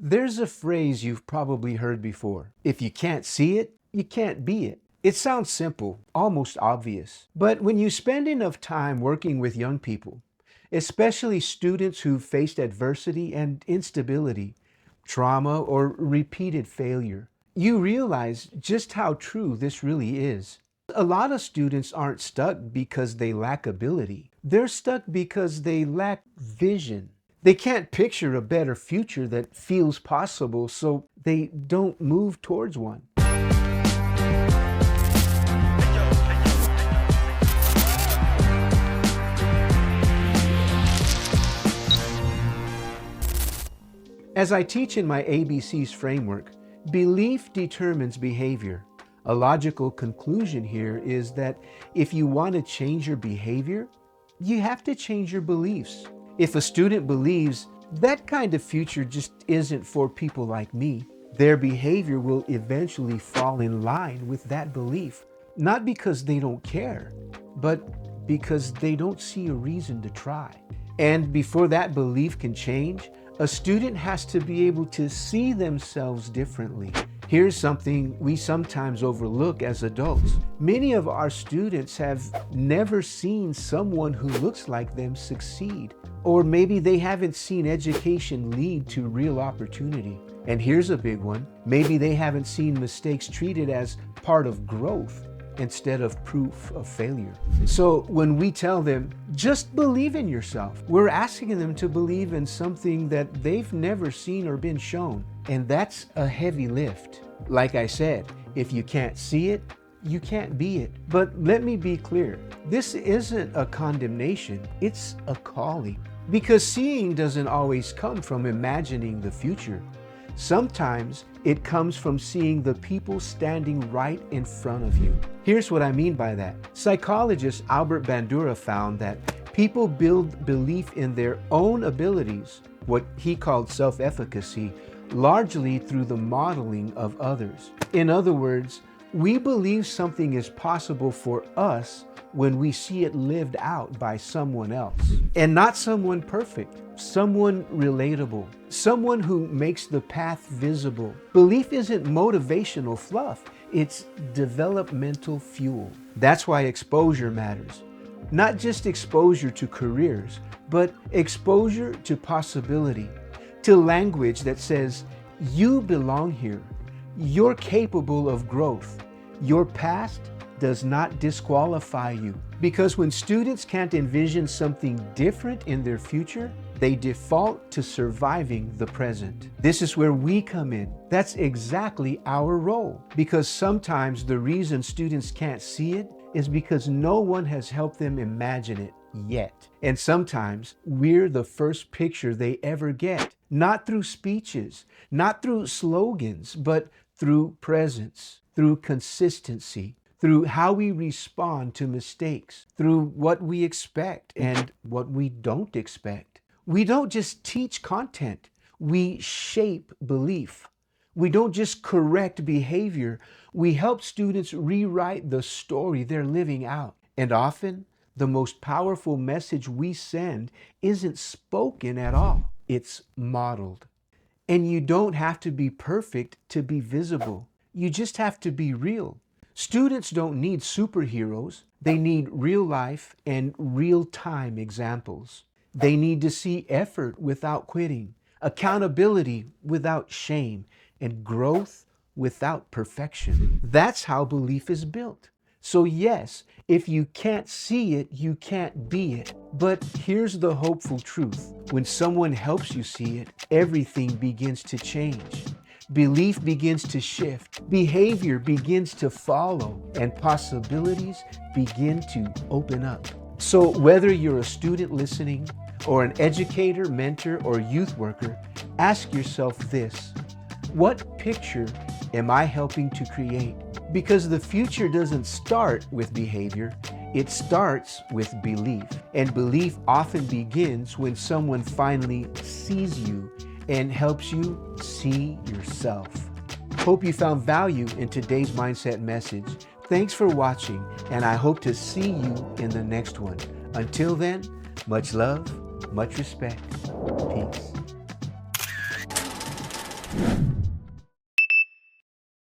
There's a phrase you've probably heard before. If you can't see it, you can't be it. It sounds simple, almost obvious. But when you spend enough time working with young people, especially students who've faced adversity and instability, trauma, or repeated failure, you realize just how true this really is. A lot of students aren't stuck because they lack ability. They're stuck because they lack vision. They can't picture a better future that feels possible, so they don't move towards one. As I teach in my ABCs framework, belief determines behavior. A logical conclusion here is that if you want to change your behavior, you have to change your beliefs. If a student believes that kind of future just isn't for people like me, their behavior will eventually fall in line with that belief. Not because they don't care, but because they don't see a reason to try. And before that belief can change, a student has to be able to see themselves differently. Here's something we sometimes overlook as adults. Many of our students have never seen someone who looks like them succeed. Or maybe they haven't seen education lead to real opportunity. And here's a big one. Maybe they haven't seen mistakes treated as part of growth instead of proof of failure. So when we tell them, just believe in yourself, we're asking them to believe in something that they've never seen or been shown. And that's a heavy lift. Like I said, if you can't see it, you can't be it. But let me be clear, this isn't a condemnation, it's a calling. Because seeing doesn't always come from imagining the future. Sometimes it comes from seeing the people standing right in front of you. Here's what I mean by that. Psychologist Bandura found that people build belief in their own abilities, what he called self-efficacy, largely through the modeling of others. In other words, we believe something is possible for us when we see it lived out by someone else. And not someone perfect, someone relatable, someone who makes the path visible. Belief isn't motivational fluff, it's developmental fuel. That's why exposure matters. Not just exposure to careers, but exposure to possibility, to language that says, you belong here, you're capable of growth, your past does not disqualify you. Because when students can't envision something different in their future, they default to surviving the present. This is where we come in. That's exactly our role. Because sometimes the reason students can't see it is because no one has helped them imagine it yet. And sometimes we're the first picture they ever get. Not through speeches, not through slogans, but through presence, through consistency, through how we respond to mistakes, through what we expect and what we don't expect. We don't just teach content, we shape belief. We don't just correct behavior, we help students rewrite the story they're living out. And often, the most powerful message we send isn't spoken at all, it's modeled. And you don't have to be perfect to be visible. You just have to be real. Students don't need superheroes. They need real life and real-time examples. They need to see effort without quitting, accountability without shame, and growth without perfection. That's how belief is built. So yes, if you can't see it, you can't be it. But here's the hopeful truth. When someone helps you see it, everything begins to change. Belief begins to shift, behavior begins to follow, and possibilities begin to open up. So whether you're a student listening, or an educator, mentor, or youth worker, ask yourself this: what picture am I helping to create? Because the future doesn't start with behavior, it starts with belief. And belief often begins when someone finally sees you and helps you see yourself. Hope you found value in today's mindset message. Thanks for watching, and I hope to see you in the next one. Until then, much love, much respect. Peace.